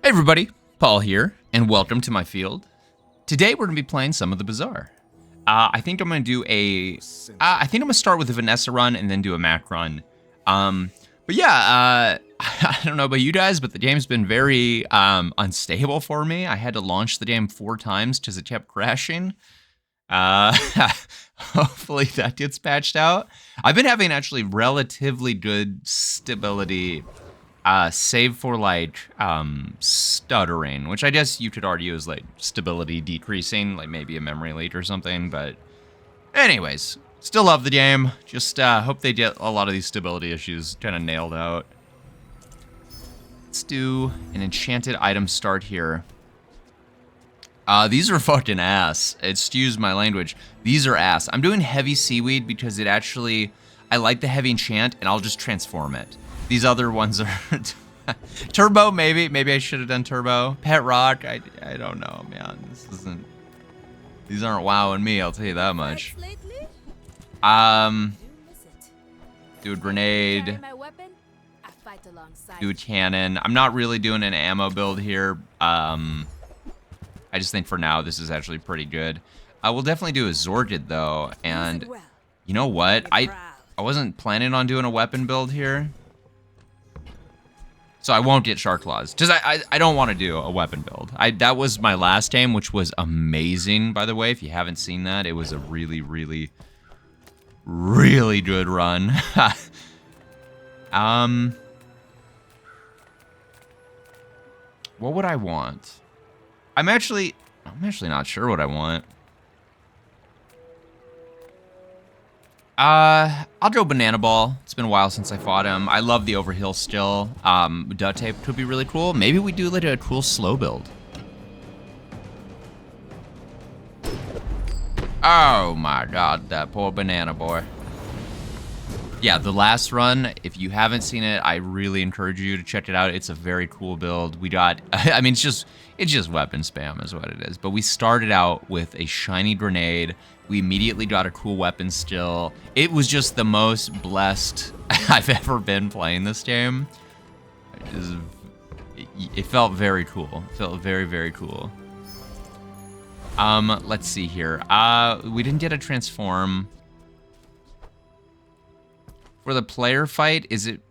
Hey everybody, Paul here, and welcome to my field. Today we're going to be playing some of the Bazaar. I think I'm going to do I think I'm going to start with a Vanessa run and then do a Mac run. But yeah, I don't know about you guys, but the game's been very unstable for me. I had to launch the game 4 times because it kept crashing. Hopefully that gets patched out. I've been having actually relatively good stability. Save for like stuttering, which I guess you could argue is like stability decreasing, like maybe a memory leak or something. But anyways, still love the game. Just hope they get a lot of these stability issues kind of nailed out. Let's do an enchanted item start here. These are fucking ass. Excuse my language. These are ass. I'm doing heavy seaweed because it actually, I like the heavy enchant and I'll just transform it. These other ones are turbo, maybe I should have done turbo. Pet rock, I don't know, man. These aren't wowing me, I'll tell you that much. Do a grenade. Do a cannon. I'm not really doing an ammo build here. I just think for now this is actually pretty good. I will definitely do a Zorgid though, and you know what? I wasn't planning on doing a weapon build here. So I won't get Shark Claws, because I don't want to do a weapon build. That was my last game, which was amazing, by the way. If you haven't seen that, it was a really, really, really good run. What would I want? I'm actually not sure what I want. I'll go Banana Ball. It's been a while since I fought him. I love the Overhill still. Duct Tape could be really cool. Maybe we do like a cool slow build. Oh my god, that poor banana boy. Yeah, the last run, if you haven't seen it, I really encourage you to check it out. It's a very cool build. We got, I mean, it's just weapon spam is what it is. But we started out with a shiny grenade. We immediately got a cool weapon still. It was just the most blessed I've ever been playing this game. It felt very cool. It felt very, very cool. Let's see here. We didn't get a transform. For the player fight, is it...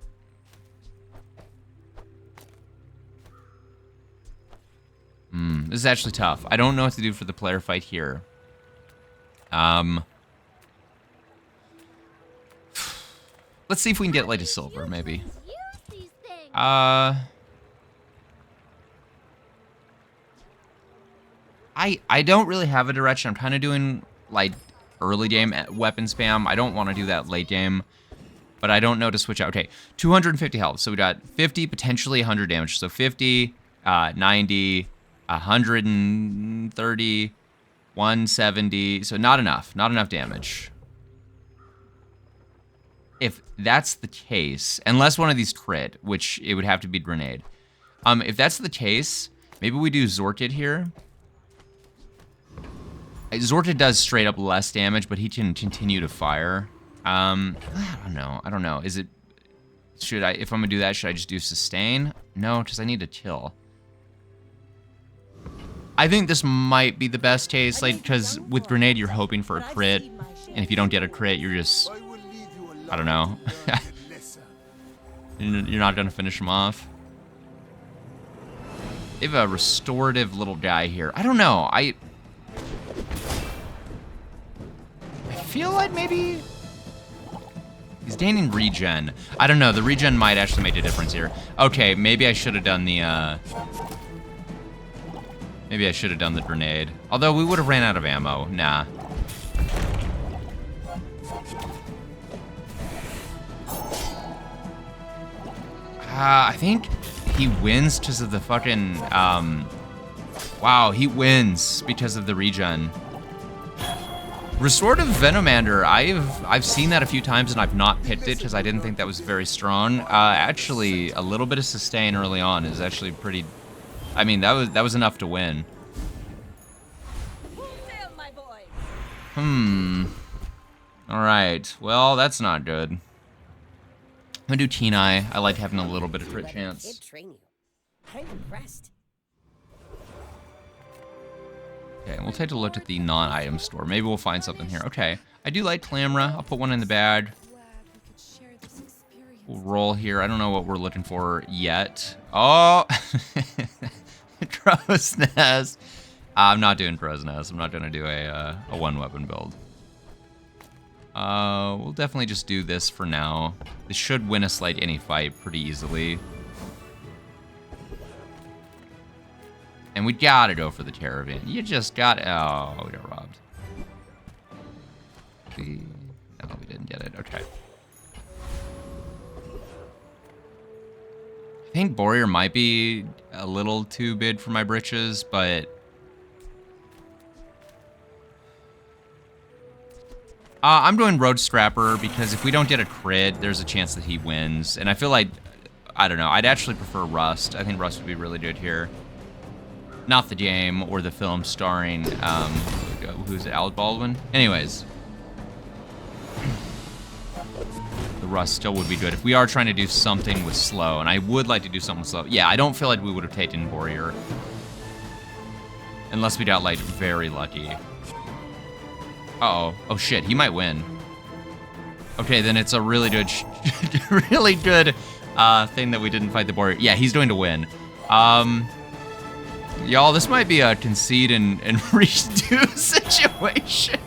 This is actually tough. I don't know what to do for the player fight here. Let's see if we can get like a silver, maybe. I don't really have a direction. I'm kind of doing like early game weapon spam. I don't want to do that late game, but I don't know to switch out. Okay, 250 health. So we got 50, potentially 100 damage. So 50, 90, 130, 170. So not enough damage. If that's the case, unless one of these crit, which it would have to be grenade. If that's the case, maybe we do Zorkid here. Zorkid does straight up less damage, but he can continue to fire. I don't know. Is it, if I'm gonna do that, should I just do sustain? No, because I need to kill. I think this might be the best case, like, because with grenade you're hoping for a crit, and if you don't get a crit, you're just, I don't know. You're not gonna finish him off. They have a restorative little guy here. I don't know. I feel like maybe he's gaining regen. I don't know. The regen might actually make a difference here. Okay, maybe I should have done the maybe I should have done the grenade. Although we would have ran out of ammo. Nah. I think he wins because of the fucking, wow, he wins because of the regen. Restorative Venomander, I've seen that a few times and I've not picked it because I didn't think that was very strong. Actually, a little bit of sustain early on is actually pretty, I mean, that was enough to win. Alright, well, that's not good. I'm gonna do Keen Eye. I like having a little bit of crit chance. I'm impressed. Okay, we'll take a look at the non-item store. Maybe we'll find something here. Okay, I do like Clamra. I'll put one in the bag. We'll roll here. I don't know what we're looking for yet. Oh, Crow's Nest. I'm not doing Crow's Nest. I'm not gonna do a one-weapon build. We'll definitely just do this for now. This should win us like any fight pretty easily. And we gotta go for the Terravan. You just got. Oh, we got robbed. No, we didn't get it. Okay. I think Warrior might be a little too big for my britches, but I'm doing Road Strapper because if we don't get a crit, there's a chance that he wins. And I feel like, I don't know, I'd actually prefer Rust. I think Rust would be really good here. Not the game or the film starring, who's it, Alec Baldwin? Anyways. The Rust still would be good if we are trying to do something with slow, and I would like to do something with slow. Yeah, I don't feel like we would have taken Warrior. Unless we got, like, very lucky. Uh-oh. Oh, shit, he might win. Okay, then it's a really good, really good thing that we didn't fight the Warrior. Yeah, he's going to win. Y'all, this might be a concede and redo situation.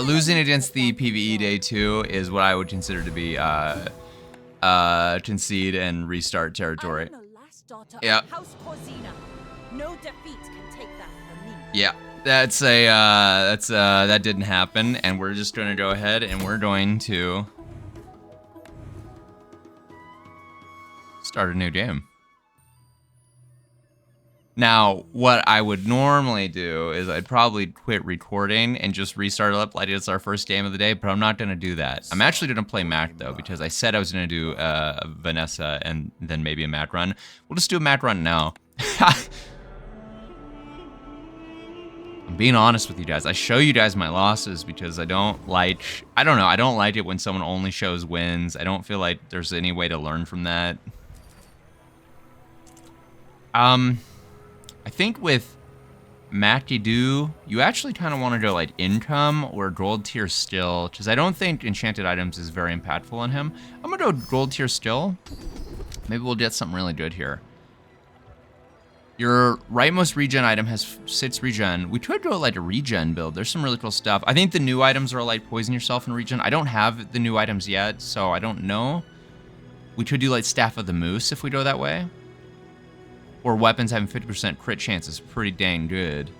Losing against the PvE day 2 is what I would consider to be concede and restart territory. Yeah. No defeat can take that from me. Yeah. That didn't happen, and we're just gonna go ahead and we're going to start a new game. Now, what I would normally do is I'd probably quit recording and just restart it up like it's our first game of the day, but I'm not gonna do that. I'm actually gonna play Mac though, because I said I was gonna do a Vanessa and then maybe a Mac run. We'll just do a Mac run now. I'm being honest with you guys. I show you guys my losses because I don't like it when someone only shows wins. I don't feel like there's any way to learn from that. I think with Mackie-Doo, you actually kind of want to go like income or gold tier still, because I don't think enchanted items is very impactful on him. I'm gonna go gold tier still. Maybe we'll get something really good here. Your rightmost regen item has 6 regen. We could go like a regen build. There's some really cool stuff. I think the new items are like poison yourself and regen. I don't have the new items yet, so I don't know. We could do like Staff of the Moose if we go that way. Or weapons having 50% crit chance is pretty dang good.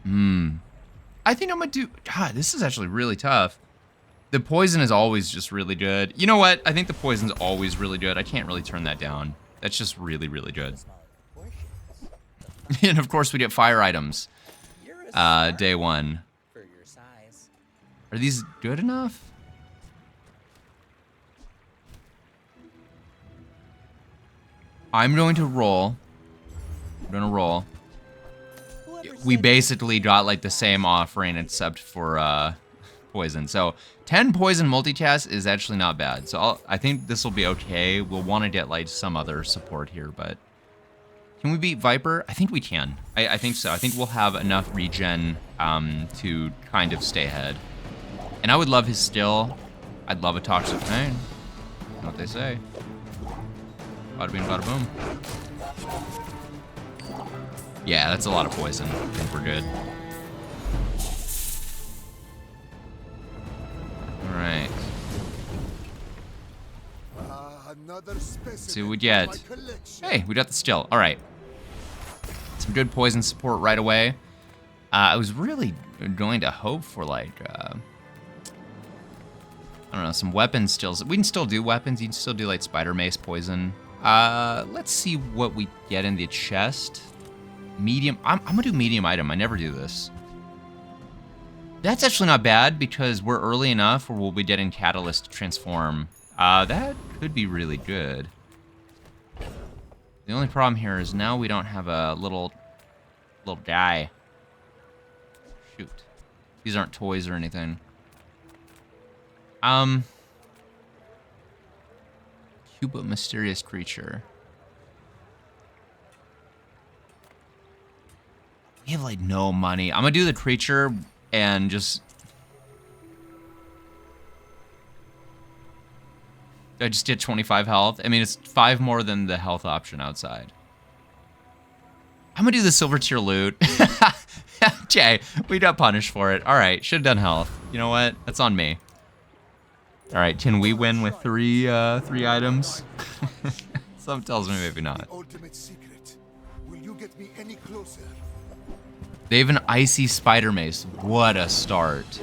I think I'm gonna do, God, this is actually really tough. The poison is always just really good. You know what? I think the poison's always really good. I can't really turn that down. That's just really, really good. And of course we get fire items. Day 1. Are these good enough? I'm going to roll. I'm gonna roll. We basically got like the same offering except for poison. So 10 poison multicast is actually not bad. So I think this will be okay. We'll want to get like some other support here, but can we beat Viper? I think we can. I think so. I think we'll have enough regen to kind of stay ahead. And I would love his still. I'd love a toxic pain. You know what they say. Bada bing, bada boom. Yeah, that's a lot of poison. I think we're good. Alright. Let's see what we get. Hey, we got the still. Alright. Some good poison support right away. I was really going to hope for like, I don't know, some weapon stills. We can still do weapons. You can still do like spider mace poison. Let's see what we get in the chest. Medium. I'm gonna do medium item. I never do this. That's actually not bad because we're early enough where we'll be getting catalyst to transform. That could be really good. The only problem here is now we don't have a little guy. Shoot. These aren't toys or anything. Cute but mysterious creature. We have like no money. I'm gonna do the creature and just... I just did 25 health. I mean, it's 5 more than the health option outside. I'm gonna do the silver tier loot. Okay, we got punished for it. All right, should have done health. You know what? That's on me. All right, can we win with three items? Something tells me maybe not. The ultimate secret. Will you get me any closer? They have an icy spider mace. What a start.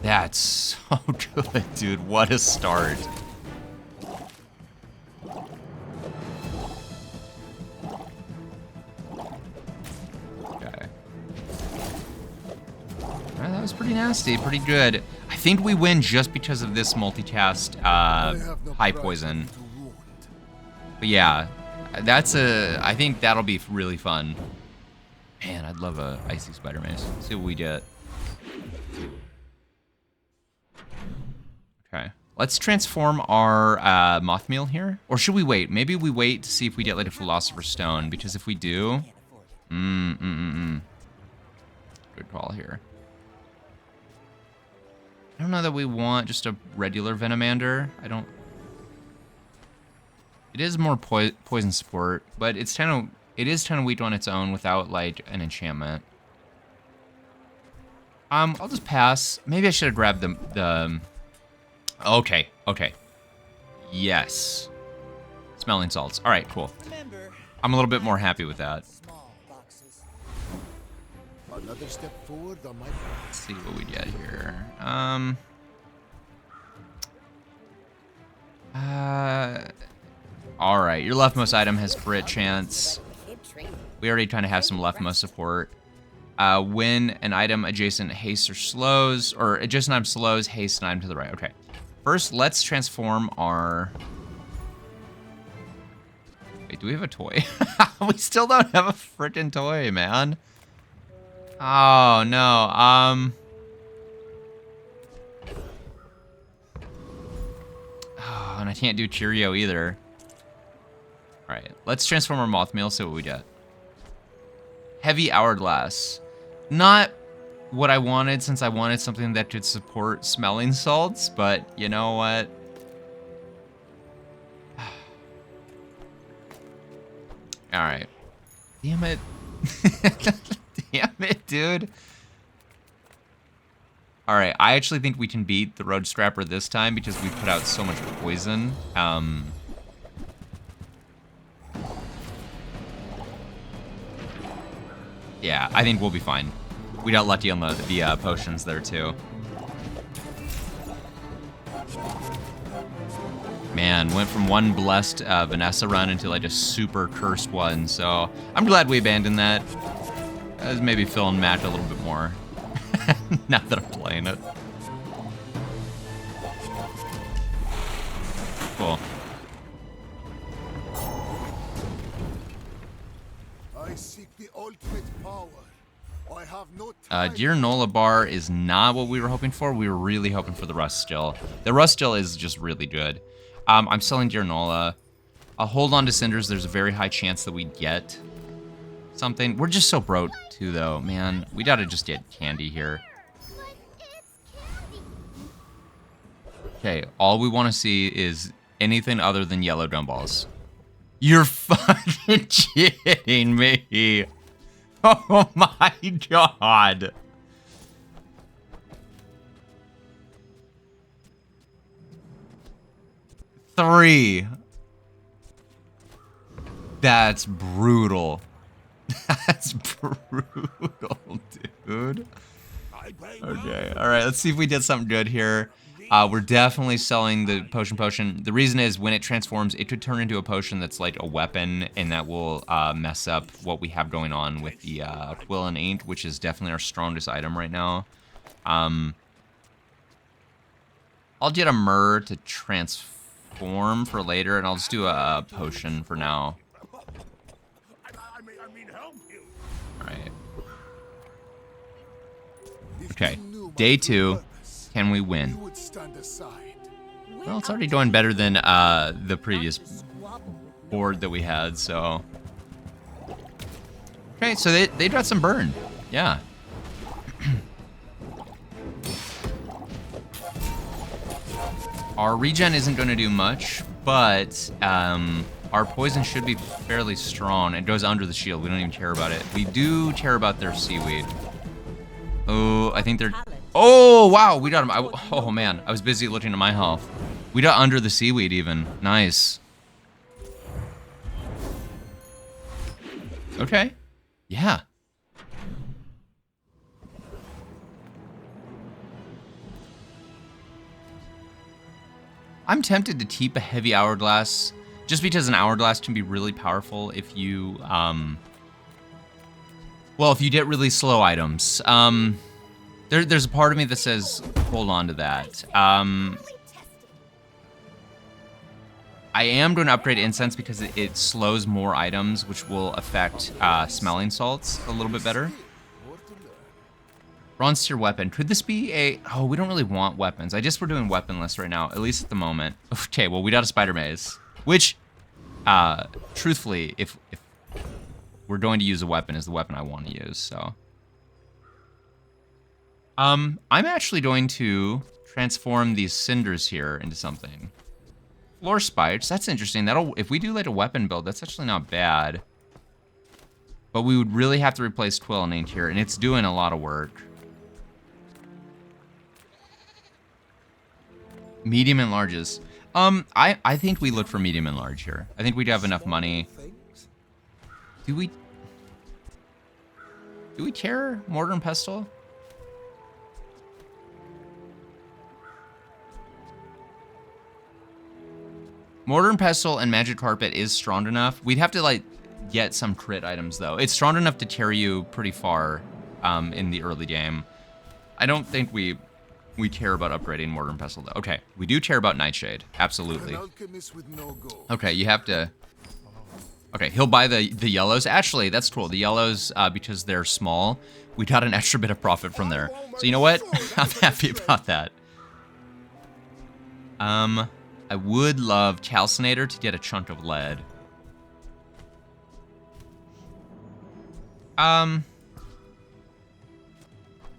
That's so good, dude. What a start. Okay. Alright, that was pretty nasty. Pretty good. I think we win just because of this multicast high poison. But yeah, I think that'll be really fun. Man, I'd love a icy spider mace. Let's see what we get. Okay. Let's transform our Mothmeal here. Or should we wait? Maybe we wait to see if we get like a Philosopher's Stone. Because if we do... Good call here. I don't know that we want just a regular Venomander. I don't... It is more poison support, but it is kind of weak on its own without like an enchantment. I'll just pass. Maybe I should have grabbed the Okay. Yes. Smelling salts. All right, cool. I'm a little bit more happy with that. Another step forward on my Let's see what we get here. All right, your leftmost item has crit chance. We already kind of have some leftmost support. When an item adjacent hastes or slows, or adjacent item slows, haste an item to the right. Okay. First, let's transform our... Wait, do we have a toy? We still don't have a freaking toy, man. Oh, no. Oh, and I can't do Cheerio either. All right, let's transform our Mothmeal, see what we get. Heavy Hourglass. Not what I wanted, since I wanted something that could support smelling salts, but you know what? All right. Damn it. Damn it, dude. All right, I actually think we can beat the Road Scrapper this time because we put out so much poison. Yeah, I think we'll be fine. We got lucky on the potions there, too. Man, went from one blessed Vanessa run into like a super cursed one, so I'm glad we abandoned that. I was maybe feeling Mac a little bit more now that I'm playing it. Cool. I seek the ultimate power. I have no time. Dear Nola Bar is not what we were hoping for. We were really hoping for the Rust Still. The Rust Still is just really good. I'm selling Dear Nola. I'll hold on to Cinders. There's a very high chance that we get something. We're just so broke too, though, man. We gotta just get candy here. Okay, all we want to see is anything other than yellow gumballs. You're fucking kidding me. Oh my god. Three. That's brutal. That's brutal, dude. Okay, alright, let's see if we did something good here. We're definitely selling the potion. The reason is when it transforms, it could turn into a potion that's like a weapon, and that will mess up what we have going on with the Quill and Ink, which is definitely our strongest item right now. I'll get a Myrrh to transform for later, and I'll just do a potion for now. All right. If Okay. you knew my Day true 2. purpose, Can we you win? would stand aside. Well, it's already doing better than the previous board that we had, so. Okay, so they got some burn. Yeah. Our regen isn't going to do much, but our poison should be fairly strong. It goes under the shield. We don't even care about it. We do care about their seaweed. Oh, I think they're... Oh, wow, we got him. Oh, man, I was busy looking at my health. We got under the seaweed even. Nice. Okay. Yeah. I'm tempted to keep a heavy hourglass just because an hourglass can be really powerful if you, well, if you get really slow items. There's a part of me that says hold on to that. I am going to upgrade incense because it slows more items, which will affect smelling salts a little bit better. Bronze tier weapon. Could this be a... Oh, we don't really want weapons. I guess we're doing weaponless right now, at least at the moment. Okay, well, we got a spider maze, which, truthfully, if we're going to use a weapon, is the weapon I want to use, so. I'm actually going to transform these cinders here into something. Floor spikes, that's interesting. That'll, if we do like a weapon build, that's actually not bad. But we would really have to replace Twill and Ink here, and it's doing a lot of work. Medium and larges. I think we look for medium and large here. I think we'd have enough money. Do we care? Mortar and pestle? Mortar and pestle and magic carpet is strong enough. We'd have to like get some crit items though. It's strong enough to carry you pretty far in the early game. I don't think we care about upgrading mortar and pestle though. Okay, we do care about nightshade. Absolutely. Okay, you have to. Okay, he'll buy the yellows. Actually, that's cool. The yellows, because they're small, we got an extra bit of profit from there. So you know what? I'm happy about that. I would love Calcinator to get a chunk of lead.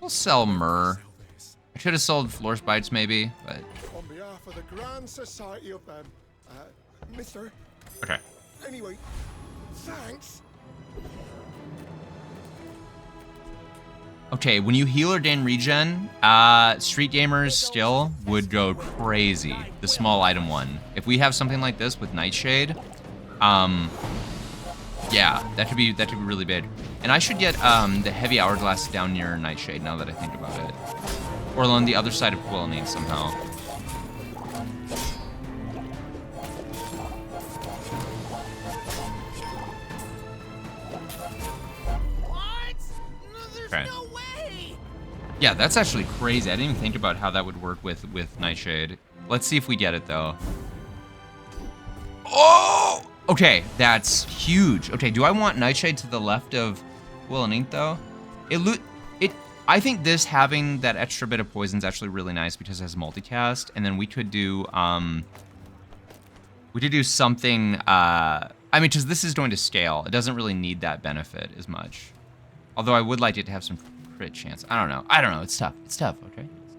We'll sell myrrh. I should have sold floor spikes maybe, but. On behalf of the Grand Society of Mister. Okay. Anyway, thanks. Okay, when you heal or gain regen, street gamers still would go crazy. The small item one. If we have something like this with Nightshade, yeah, that could be really big. And I should get the heavy hourglass down near Nightshade now that I think about it, or on the other side of Quillanine somehow. Okay. No way! Yeah, that's actually crazy. I didn't even think about how that would work with Nightshade. Let's see if we get it though. Oh! Okay, that's huge. Okay, do I want Nightshade to the left of Will and Ink though? I think this having that extra bit of poison is actually really nice because it has multicast, and then we could do something. I mean, because this is going to scale, it doesn't really need that benefit as much. Although I would like it to have some crit chance. I don't know. It's tough. It's tough, okay? It's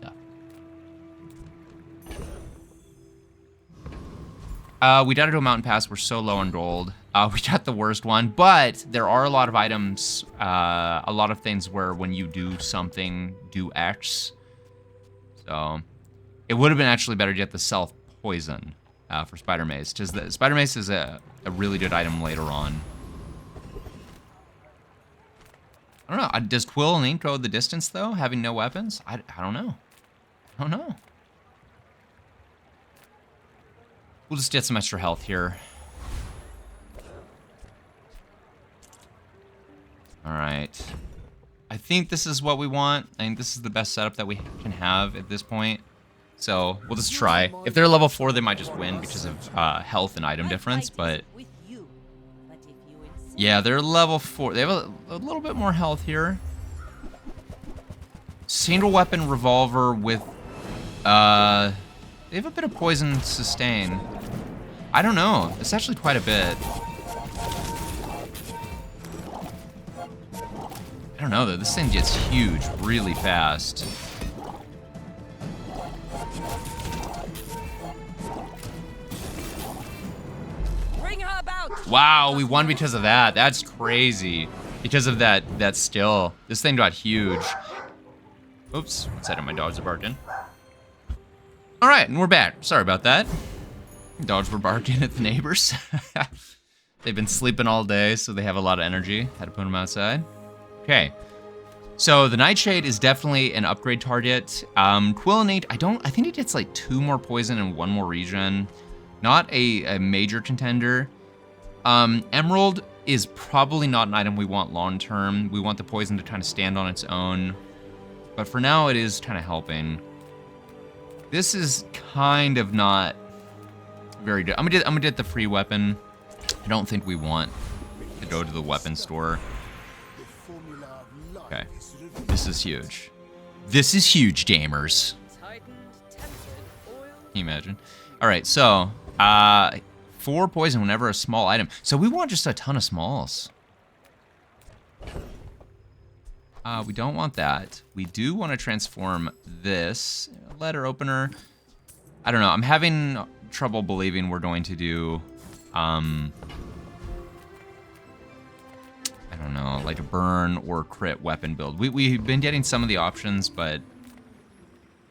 tough. We gotta do a mountain pass. We're so low on gold. We got the worst one, but there are a lot of items, a lot of things where when you do something, do X. So it would have been actually better to get the self-poison for Spider Mace, because the Spider Mace is a really good item later on. I don't know. Does Quill and Ink go the distance, though, having no weapons? I don't know. I don't know. We'll just get some extra health here. All right. I think this is what we want. I think this is the best setup that we can have at this point. So we'll just try. If they're level 4, they might just win because of health and item difference, but... Yeah, they're level 4. They have a little bit more health here. Single weapon revolver with, they have a bit of poison sustain. I don't know. It's actually quite a bit. I don't know though. This thing gets huge really fast. Bring her about. Wow, we won because of that. That's crazy. Because of that still. This thing got huge. Oops, one second, my dogs are barking. All right, and we're back. Sorry about that. Dogs were barking at the neighbors. They've been sleeping all day, so they have a lot of energy. Had to put them outside. Okay. So the Nightshade is definitely an upgrade target. Quillinate, I think it gets like 2 more poison and 1 more regen. Not a major contender. Emerald is probably not an item we want long term. We want the poison to kind of stand on its own. But for now, it is kind of helping. This is kind of not very good. I'm gonna get the free weapon. I don't think we want to go to the weapon store. Okay, this is huge. This is huge, gamers. Can you imagine? All right, so 4 poison whenever a small item. So we want just a ton of smalls. We don't want that. We do want to transform this letter opener. I don't know. I'm having trouble believing we're going to do, I don't know, like a burn or crit weapon build. We've been getting some of the options, but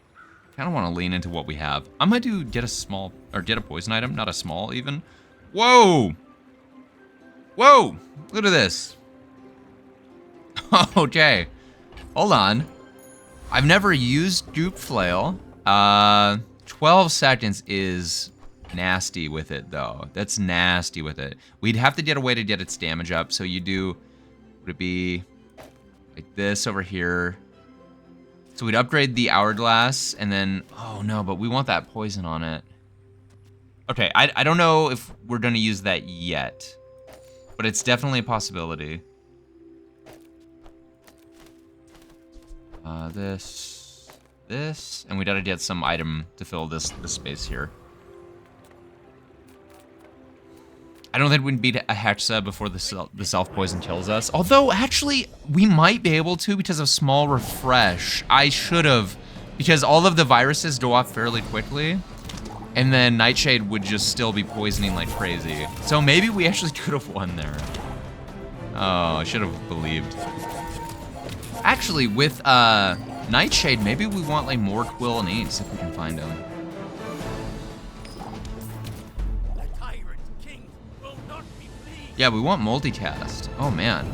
I kind of want to lean into what we have. I'm going to get a small, or get a poison item, not a small even. Whoa! Whoa! Look at this. Okay. Hold on. I've never used Dupe Flail. 12 seconds is nasty with it, though. That's nasty with it. We'd have to get a way to get its damage up. So you do, would it be like this over here? So we'd upgrade the Hourglass, and then, oh no, but we want that poison on it. Okay, I don't know if we're going to use that yet, but it's definitely a possibility. This, and we gotta get some item to fill this space here. I don't think we can beat a Hexa before the self-poison kills us. Although, actually, we might be able to because of small refresh. I should have, because all of the viruses go off fairly quickly, and then Nightshade would just still be poisoning like crazy. So maybe we actually could have won there. Oh, I should have believed. Actually, with Nightshade, maybe we want like more Quillinates if we can find them. Yeah, we want multicast. Oh man.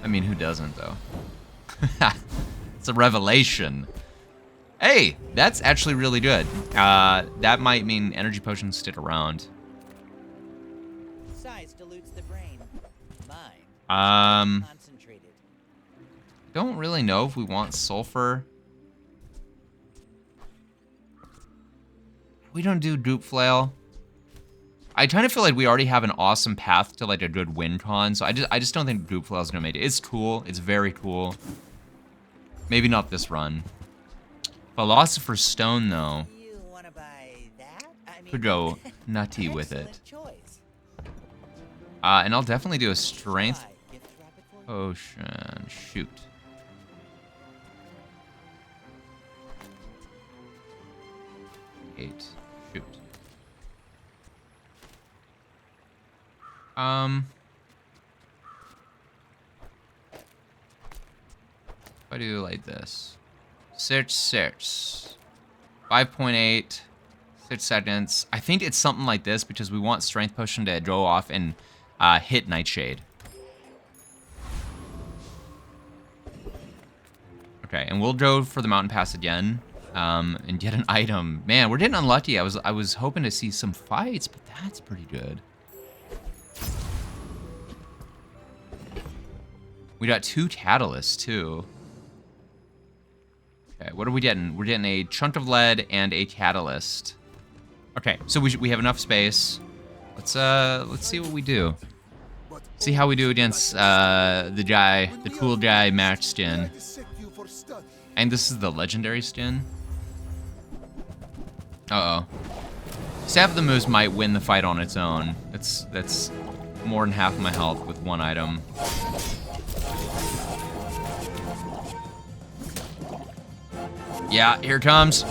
I mean, who doesn't though? It's a revelation. Hey, that's actually really good. That might mean energy potions stick around. Size dilutes the brain. Mine. Concentrated. Don't really know if we want sulfur. We don't do Dupe Flail. I kind of feel like we already have an awesome path to like a good win con, so I just don't think Dupe Flail is gonna make it. It's cool. It's very cool. Maybe not this run. Philosopher's Stone though. You wanna buy that? I mean, Could go nutty with it. excellent choice. And I'll definitely do a strength Why, gift wrap it for me? potion. Shoot. Eight. Shoot. If I do like this. 6, 6. 5.8. 6 seconds. I think it's something like this because we want Strength Potion to go off and hit Nightshade. Okay, and we'll go for the Mountain Pass again. And get an item. Man, we're getting unlucky. I was hoping to see some fights, but that's pretty good. We got 2 catalysts too. Okay, what are we getting? We're getting a chunk of lead and a catalyst. Okay, so we have enough space. Let's see what we do. But See how we do against the cool guy match Stin. dissect you for study. And this is the legendary Stin. Uh-oh. Staff of the Moose might win the fight on its own. That's more than half my health with one item. Yeah, here it comes.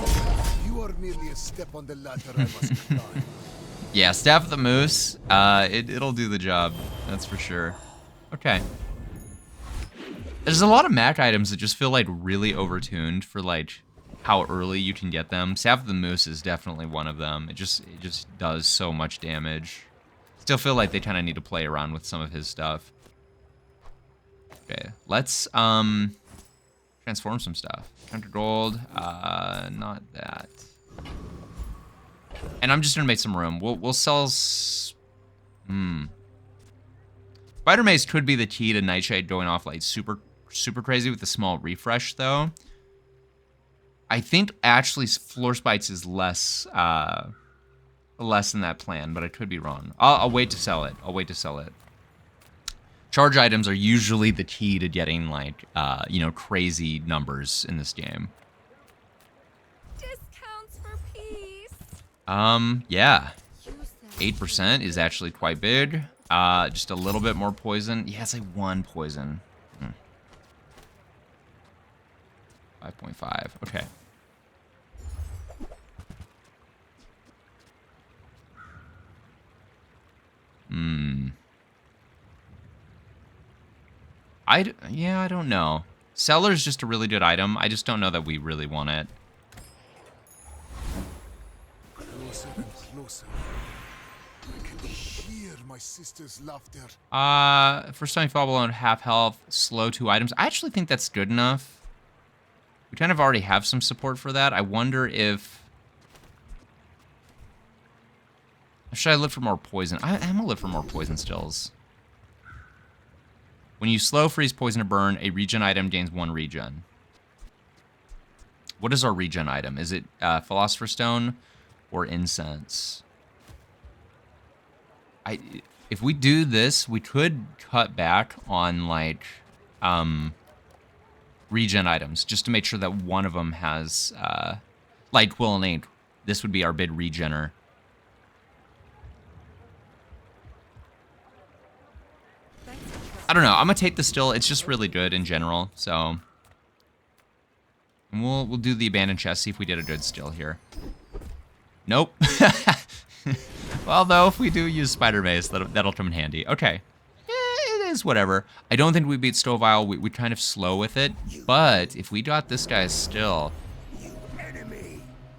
You are merely a step on the ladder I must climb. Yeah, Staff of the Moose, it'll do the job. That's for sure. Okay. There's a lot of Mac items that just feel like really overtuned for like how early you can get them. Staff of the Moose is definitely one of them. It just does so much damage. Still feel like they kind of need to play around with some of his stuff. Okay, let's transform some stuff. 100 gold, not that. And I'm just gonna make some room. We'll sell. Spider Maze could be the key to Nightshade going off like super crazy with a small refresh though. I think actually Floor Spites is less than that plan, but I could be wrong. I'll wait to sell it. I'll wait to sell it. Charge items are usually the key to getting like you know, crazy numbers in this game. Discounts for peace. Yeah. Use that. 8% is actually quite big. Just a little bit more poison. Yeah, it's like 1 poison. 5.5. Okay. Yeah, I don't know. Cellar's just a really good item. I just don't know that we really want it. Closer and closer. I can hear my sister's laughter. First time you fall below half health, slow 2 items. I actually think that's good enough. We kind of already have some support for that. I wonder if... Should I live for more poison? I'm gonna live for more poison stills. When you slow, freeze, poison, or burn, a regen item gains 1 regen. What is our regen item? Is it Philosopher's Stone or Incense? If we do this, we could cut back on like regen items just to make sure that one of them has like Quill and Ink. This would be our bid regener. I don't know. I'm gonna take the still. It's just really good in general. So and we'll do the abandoned chest. See if we did a good still here. Nope. Well, though, if we do use Spider Maze, that'll come in handy. Okay. Yeah, it is whatever. I don't think we beat Stovile. We kind of slow with it. But if we got this guy's still,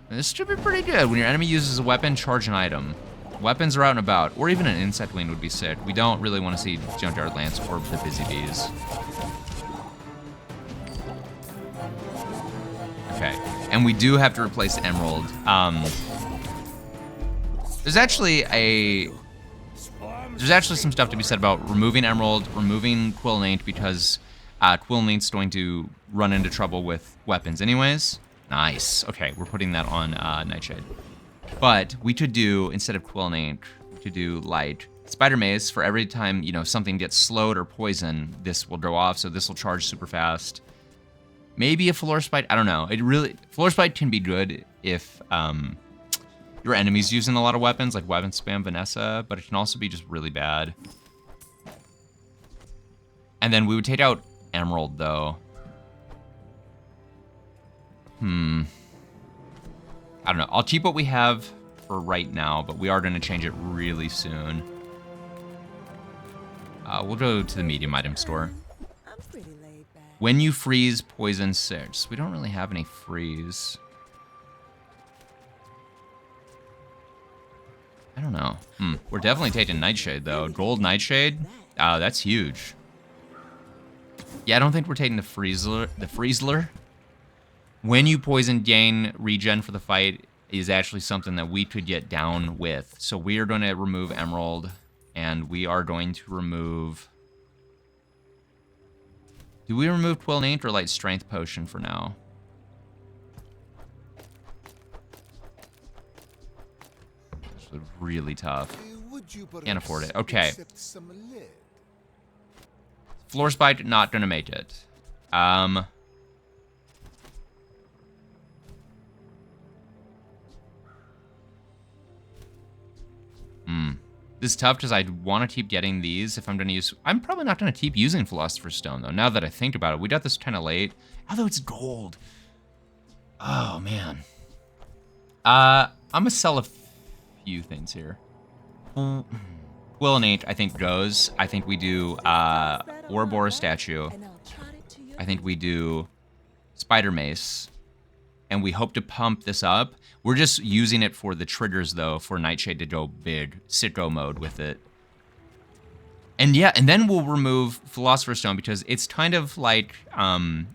this should be pretty good. When your enemy uses a weapon, charge an item. Weapons are out and about, or even an insect wing would be sick. We don't really want to see Junkyard Lance or the Busy Bees. Okay, and we do have to replace Emerald. There's actually some stuff to be said about removing Emerald, removing Quill and Ink, because Quill and Ink's going to run into trouble with weapons anyways. Nice. Okay, we're putting that on Nightshade. But we could do, instead of Quill and Ink, we could do like Spider Maze. For every time, you know, something gets slowed or poisoned, this will go off, so this will charge super fast. Maybe a Floor Spite, I don't know. Floor Spite can be good if your enemy's using a lot of weapons, like Weapon Spam Vanessa, but it can also be just really bad. And then we would take out Emerald, though. I don't know. I'll keep what we have for right now, but we are going to change it really soon. We'll go to the medium item store. I'm pretty laid back. When you freeze, poison 6. We don't really have any freeze. I don't know. We're definitely taking Nightshade, though. Gold Nightshade? That's huge. Yeah, I don't think we're taking the Freezler. When you poison, gain regen for the fight is actually something that we could get down with. So we are going to remove Emerald, and we are going to remove... Do we remove Quill and Ink or Light Strength Potion for now? This is really tough. Would you Can't afford it. perhaps Okay. accept some lead? Floor Spite, not gonna make it. This is tough because I want to keep getting these if I'm going to use... I'm probably not going to keep using Philosopher's Stone, though, now that I think about it. We got this kind of late. Although it's gold. Oh, man. I'm going to sell a few things here. Will and 8, I think, goes. I think we do Ouroboros Statue. I think we do Spider Mace. And we hope to pump this up. We're just using it for the triggers, though, for Nightshade to go big. Sicko mode with it. And yeah, and then we'll remove Philosopher's Stone because it's kind of like, we're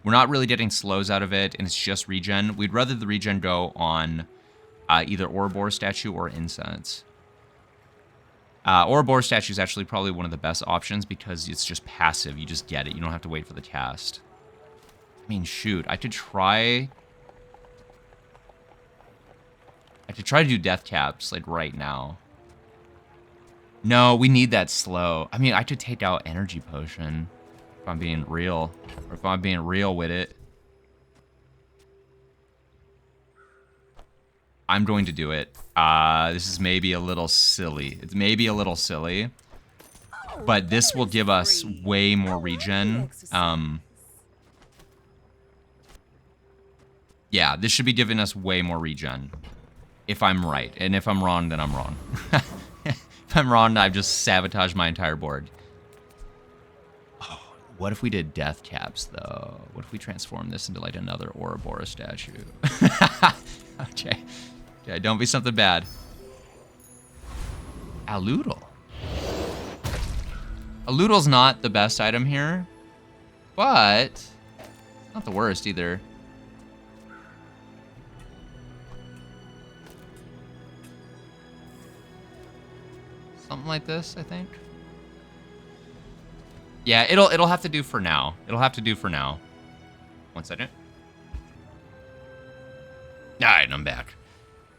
not really getting slows out of it, and it's just regen. We'd rather the regen go on either Ouroboros Statue or Incense. Ouroboros Statue is actually probably one of the best options because it's just passive. You just get it. You don't have to wait for the cast. I mean, shoot. I could try to do death caps, like, right now. No, we need that slow. I mean, I could take out energy potion if I'm being real. Or if I'm being real with it. I'm going to do it. This is maybe a little silly. It's maybe a little silly. But this will give us way more regen. Yeah, this should be giving us way more regen. If I'm right. And if I'm wrong, then I'm wrong. If I'm wrong, I've just sabotaged my entire board. Oh, what if we did death caps, though? What if we transform this into, like, another Ouroboros statue? Okay. Okay, don't be something bad. Aludel. Aludel's not the best item here, but it's not the worst either. Something like this, I think. Yeah, it'll have to do for now. It'll have to do for now. One second. Alright, I'm back.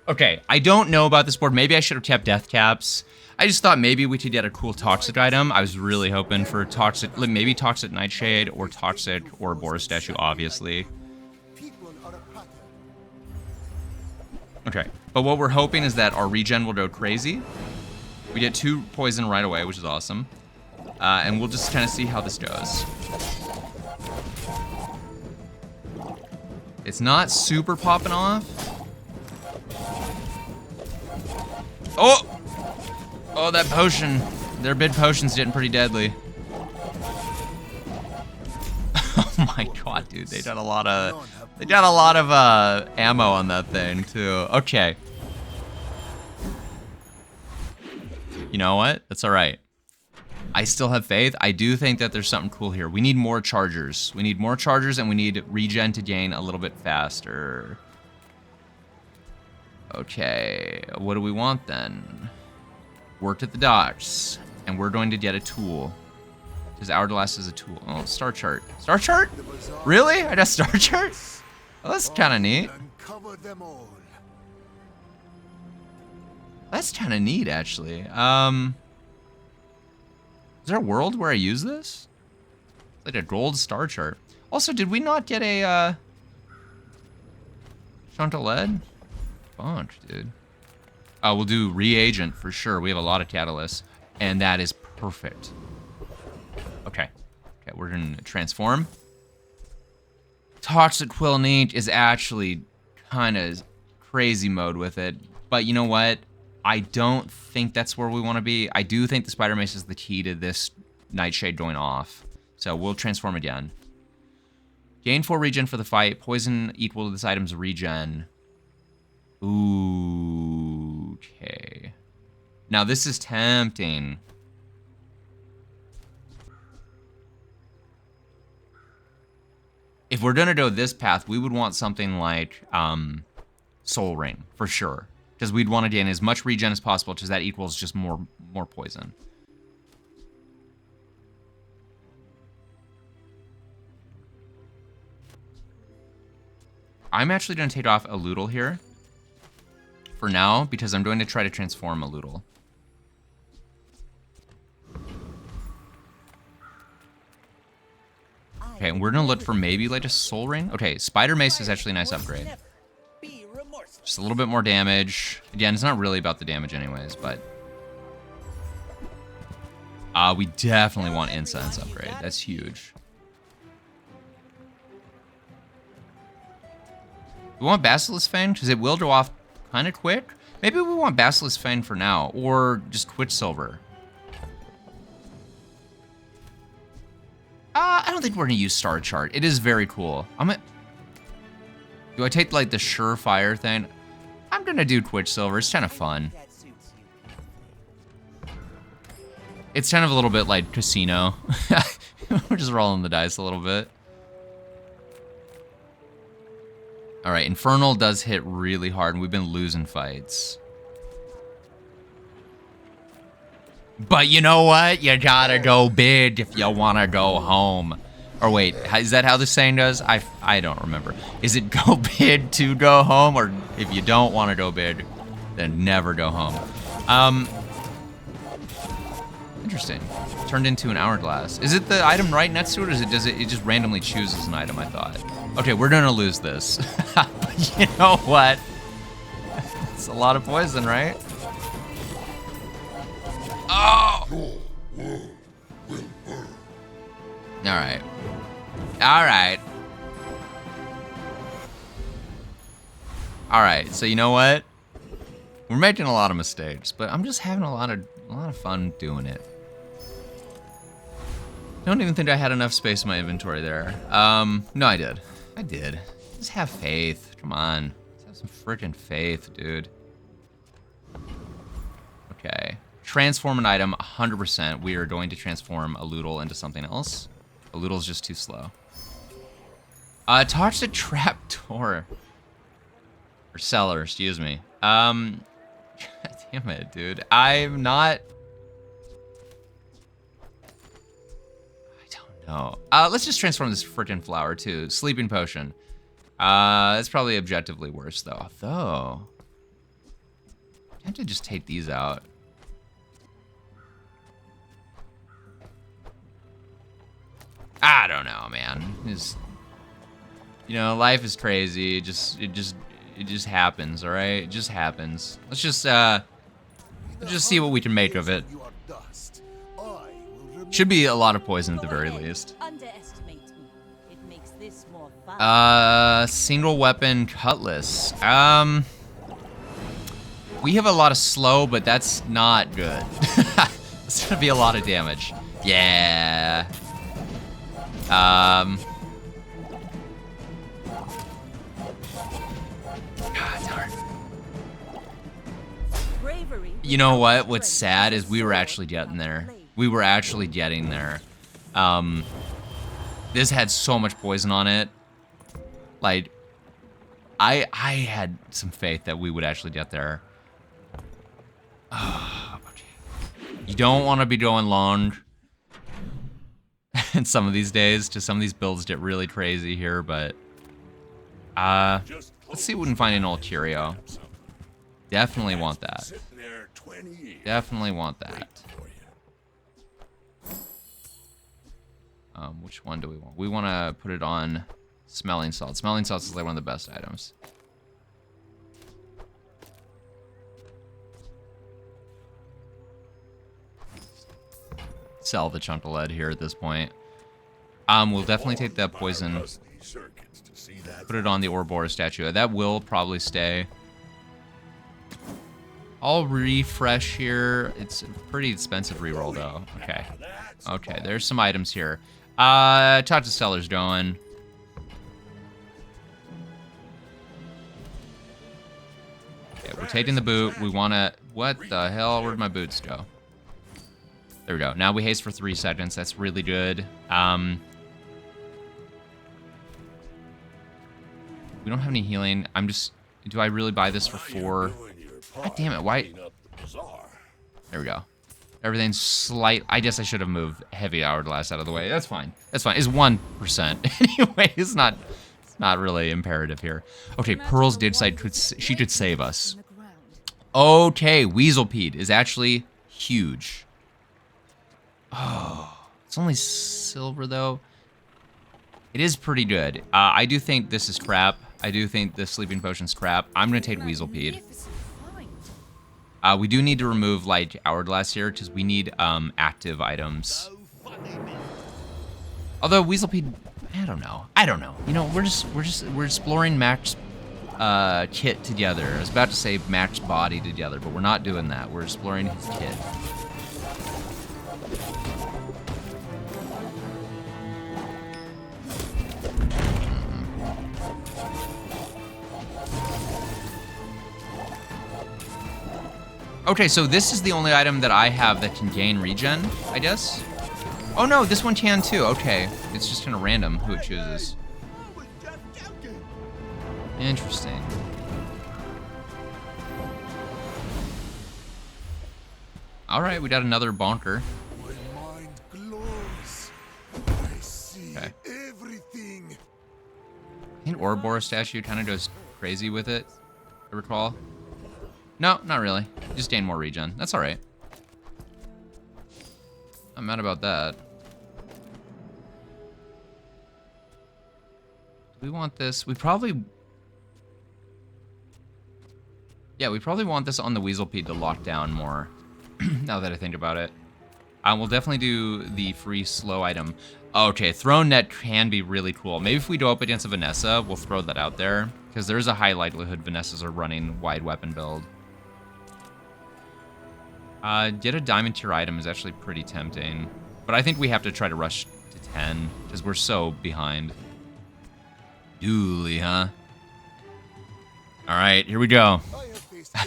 Okay, I don't know about this board. Maybe I should have kept death caps. I just thought maybe we could get a cool toxic item. I was really hoping for toxic, maybe toxic Nightshade or toxic Ouroboros statue, obviously. Okay, but what we're hoping is that our regen will go crazy. We get 2 poison right away, which is awesome. And we'll just kind of see how this goes. It's not super popping off. Oh! Oh, that potion. Their bid potion's getting pretty deadly. Oh my god, dude. They got a lot of ammo on that thing, too. Okay. You know what? That's all right. I still have faith. I do think that there's something cool here. We need more chargers. We need more chargers, and we need regen to gain a little bit faster. Okay, what do we want then? Worked at the docks, and we're going to get a tool. Because Hourglass is a tool. Oh, star chart. Star chart? Really? I got star chart? Oh, that's kind of neat. That's kind of neat, actually. Is there a world where I use this? It's like a gold star chart. Also, did we not get a, Chanteled? Bunch, dude. We'll do reagent for sure. We have a lot of catalysts, and that is perfect. Okay. Okay, we're gonna transform. Toxic Quill Neat is actually kind of crazy mode with it, but you know what? I don't think that's where we want to be. I do think the Spider Mace is the key to this Nightshade going off. So we'll transform again. Gain 4 regen for the fight. Poison equal to this item's regen. Ooh, okay. Now this is tempting. If we're gonna go this path, we would want something like Soul Ring for sure. Because we'd want to gain as much regen as possible, because that equals just more poison. I'm actually going to take off a Ludo here for now, because I'm going to try to transform a Ludo. Okay, and we're gonna look for maybe like a soul ring. Okay, spider mace is actually a nice upgrade. Be remorseful. Just a little bit more damage. Again, it's not really about the damage anyways, but we definitely want incense upgrade. That's huge. We want Basilisk Fang because it will go off kind of quick. Maybe we want Basilisk Fang for now, or just Quicksilver. I don't think we're gonna use Star Chart. It is very cool. Do I take like the Surefire thing? I'm gonna do Quicksilver. It's kind of fun. That suits you. It's kind of a little bit like Casino. We're just rolling the dice a little bit. All right, Infernal does hit really hard, and we've been losing fights. But you know what? You gotta go big if you wanna go home. Or wait, is that how the saying goes? I don't remember. Is it go big to go home, or if you don't want to go big, then never go home? Interesting. Turned into an hourglass. Is it the item right next to it, or does it just randomly chooses an item? I thought. Okay, we're gonna lose this. But you know what? It's a lot of poison, right? Oh! Alright. Alright. Alright, so you know what? We're making a lot of mistakes, but I'm just having a lot of fun doing it. Don't even think I had enough space in my inventory there. No, I did. I did. Just have faith. Come on. Just have some freaking faith, dude. Okay. Transform an item 100%. We are going to transform a Loodle into something else. A Loodle's just too slow. Touch the trap door. Or cellar, excuse me. God damn it, dude. I'm not... No. Let's just transform this freaking flower too. Sleeping potion. It's probably objectively worse though. I have to just take these out. I don't know, man. You know, life is crazy. It just happens, all right? It just happens. Let's just see what we can make of it. You are dust. I will remove Should be a lot of poison at the very least. Underestimate me. It makes this more fun. Single weapon cutlass. We have a lot of slow, but that's not good. It's gonna be a lot of damage. Yeah. God darn. Bravery. You know what? What's sad is we were actually getting there. We were actually getting there. This had so much poison on it. Like, I had some faith that we would actually get there. Okay. You don't want to be going long. And some of these days, just some of these builds get really crazy here, but let's see if we can find an old curio. Definitely want that. Definitely want that. Which one do we want? We want to put it on smelling salt. Smelling salts is like one of the best items. Sell the chunk of lead here at this point. We'll definitely take that poison. Put it on the Ouroboros statue. That will probably stay. I'll refresh here. It's a pretty expensive reroll though. Okay. Okay, there's some items here. Talk to Stellar's going. Okay, we're taking the boot. We want to... What the hell? Where'd my boots go? There we go. Now we haste for 3 seconds. That's really good. We don't have any healing. I'm just... Do I really buy this for 4? God damn it. Why... There we go. Everything's slight... I guess I should have moved Heavy Hourglass out of the way. That's fine. That's fine. It's 1%. Anyway, it's not really imperative here. Okay, Pearl's dig site she could save us. Okay, Weaselpede is actually huge. Oh, it's only silver though. It is pretty good. I do think this is crap. I do think the sleeping potion's crap. I'm gonna take Weaselpeed. Magnificent find. We do need to remove like Hourglass here because we need active items. Although Weaselpeed, I don't know. You know, we're exploring Max kit together. I was about to say Max body together, but we're not doing that. We're exploring his kit. Okay, so this is the only item that I have that can gain regen, I guess. Oh no, this one can too. Okay, it's just kind of random who it chooses. Interesting. All right, we got another bonker. My mind glows. I see Okay. everything. I think Ouroboros statue kind of goes crazy with it, I recall. No, not really. Just gain more regen. That's all right. I'm mad about that. Do we want this? We probably... Yeah, we probably want this on the Weaselpeed to lock down more, now that I think about it. We'll definitely do the free slow item. Okay, Throne Net can be really cool. Maybe if we go up against a Vanessa, we'll throw that out there, because there's a high likelihood Vanessas are running wide weapon build. Get a diamond tier item is actually pretty tempting, but I think we have to try to rush to 10, because we're so behind. Dooley, huh? All right, here we go.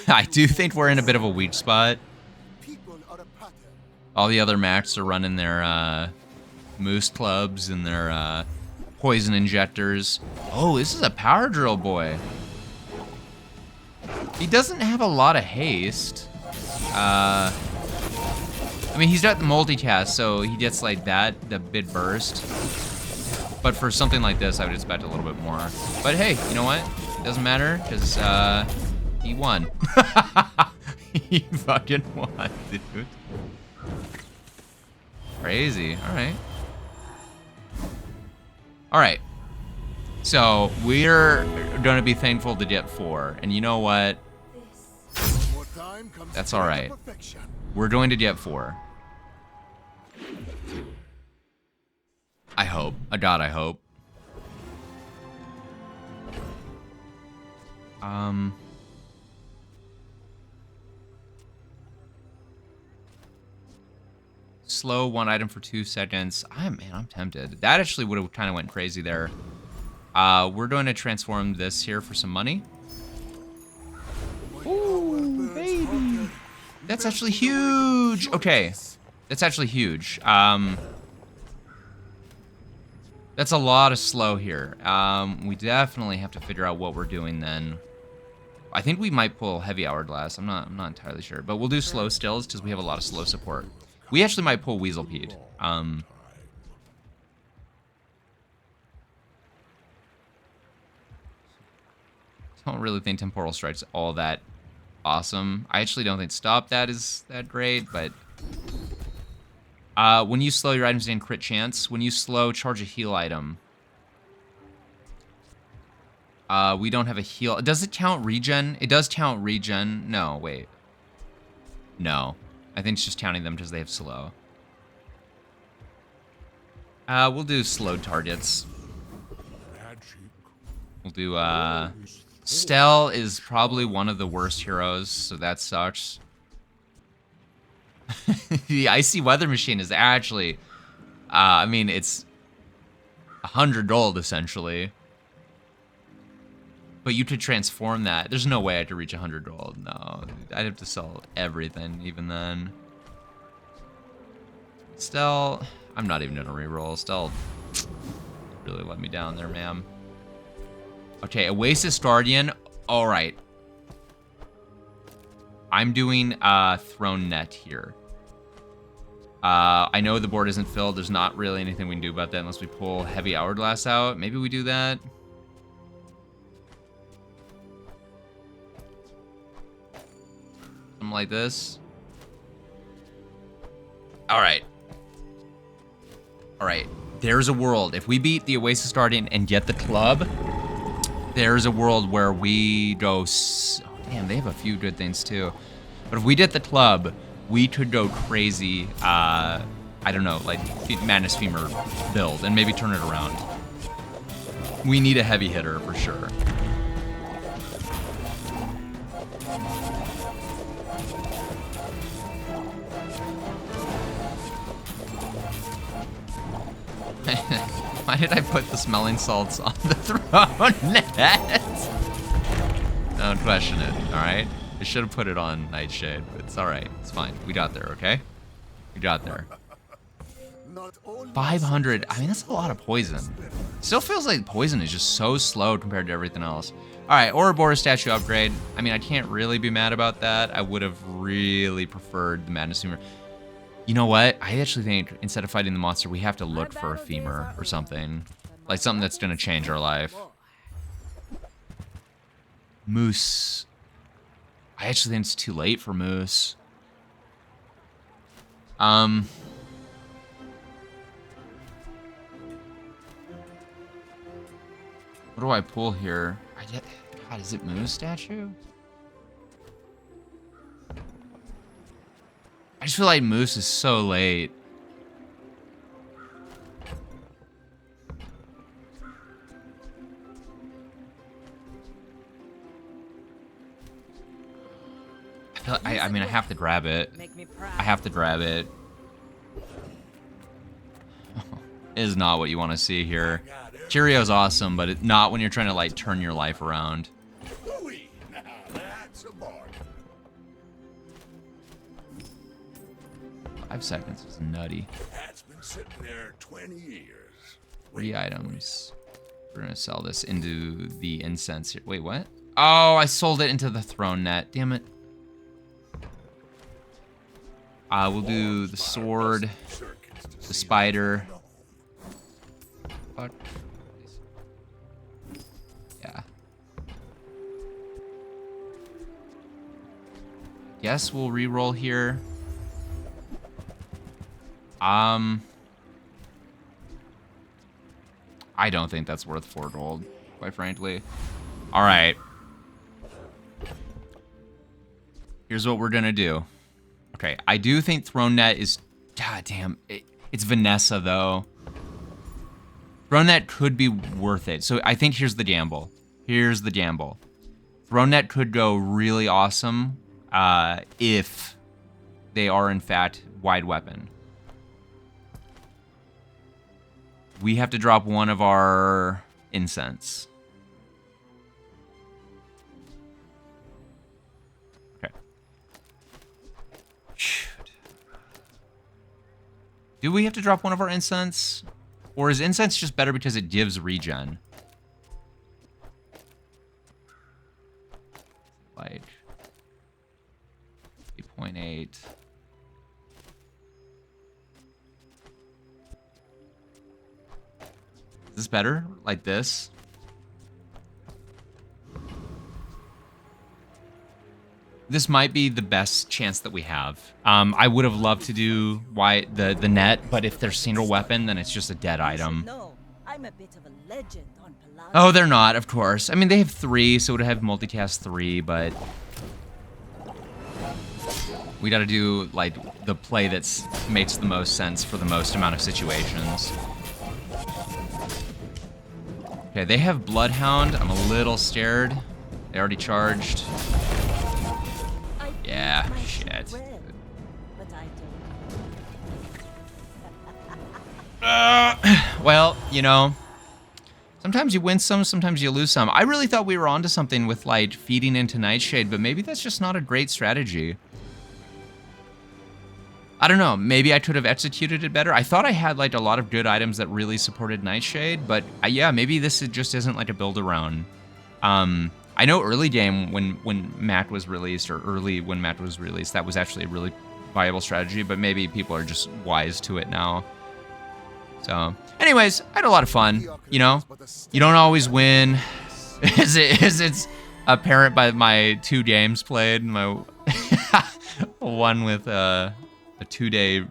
I do think we're in a bit of a weak spot. People are a pattern. All the other Macs are running their moose clubs and their poison injectors. Oh, this is a power drill boy. He doesn't have a lot of haste. I mean, he's got the multicast, so he gets like that, the big burst. But for something like this, I would expect a little bit more. But hey, you know what? It doesn't matter, because he won. He fucking won, dude. Crazy. All right. All right. So we're going to be thankful to get 4. And you know what? More time comes That's all right. perfection. We're going to get 4. I hope. God, I hope. Slow 1 item for 2 seconds. Man, I'm tempted. That actually would have kind of went crazy there. We're going to transform this here for some money. Ooh, baby. That's actually huge. Okay. That's actually huge. That's a lot of slow here. We definitely have to figure out what we're doing then. I think we might pull heavy hourglass. I'm not entirely sure, but we'll do slow stills because we have a lot of slow support. We actually might pull Weaselpeed. I don't really think Temporal Strike's all that awesome. I actually don't think Stop That is that great, but when you slow your items gain crit chance. When you slow, charge a heal item. We don't have a heal. Does it count regen? It does count regen. No, wait. No. I think it's just counting them because they have slow. We'll do slow targets. We'll do, Stell is probably one of the worst heroes, so that sucks. The Icy Weather Machine is actually, I mean, it's 100 gold, essentially. But you could transform that. There's no way I could reach 100 gold. No, I'd have to sell everything even then. Stell, I'm not even gonna reroll. Stell really let me down there, ma'am. Okay, Oasis Guardian. All right. I'm doing Throne Net here. I know the board isn't filled. There's not really anything we can do about that unless we pull Heavy Hourglass out. Maybe we do that. Something like this. All right. All right. there's a world. If we beat the Oasis Guardian and get the club, there's a world where we go... Oh, damn, they have a few good things too. But if we did the club, we could go crazy, I don't know, like Madness Femur build and maybe turn it around. We need a heavy hitter for sure. Why did I put the smelling salts on the throne net? Don't question it, alright? I should have put it on Nightshade, but it's alright. It's fine. We got there, okay? We got there. 500. I mean, that's a lot of poison. Still feels like poison is just so slow compared to everything else. Alright, Ouroboros statue upgrade. I mean, I can't really be mad about that. I would have really preferred the Madness Femur. You know what? I actually think instead of fighting the monster, we have to look for a femur or something. Like something that's going to change our life. Moose. I actually think it's too late for Moose. What do I pull here? God, is it Moose statue? I just feel like Moose is so late. I mean, I have to grab it. I have to grab it. It is not what you want to see here. Cheerio's awesome, but not when you're trying to, like, turn your life around. Now that's a bargain. 5 seconds is nutty. That's been sitting there 20 years. 3 items. We're gonna sell this into the incense here. Wait, what? Oh, I sold it into the throne net. Damn it. We'll do the sword, the spider. Fuck. Yeah. Guess we'll re-roll here. I don't think that's worth 4 gold, quite frankly. All right. Here's what we're gonna do. Okay, I do think Throne Net is... God damn, it's Vanessa, though. Throne Net could be worth it. So I think here's the gamble. Here's the gamble. Throne Net could go really awesome if they are, in fact, wide weapon. We have to drop one of our incense. Okay. Shoot. Do we have to drop one of our incense? Or is incense just better because it gives regen? Like 8.8. Is this better? Like this? This might be the best chance that we have. I would have loved to do the net, but if they're single weapon, then it's just a dead item. No, I'm a bit of a legend on Palace. Oh, they're not, of course. I mean, they have 3, so it would have multicast 3, but we gotta do, like, the play that makes the most sense for the most amount of situations. Okay, they have Bloodhound. I'm a little scared. They already charged. Yeah, shit. Well, you know, sometimes you win some, sometimes you lose some. I really thought we were onto something with, like, feeding into Nightshade, but maybe that's just not a great strategy. I don't know. Maybe I could have executed it better. I thought I had, like, a lot of good items that really supported Nightshade, but yeah, maybe this just isn't, like, a build-around. I know early game when Matt was released, or early when Matt was released, that was actually a really viable strategy, but maybe people are just wise to it now. So, anyways, I had a lot of fun, you know? You don't always win. As it's apparent by my 2 games played, my one with a 2-day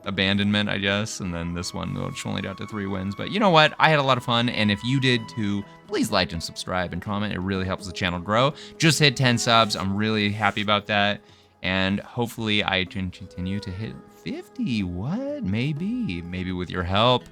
abandonment, I guess. And then this one, which only got to 3 wins. But you know what? I had a lot of fun. And if you did too, please like and subscribe and comment. It really helps the channel grow. Just hit 10 subs. I'm really happy about that. And hopefully I can continue to hit 50. What? Maybe with your help.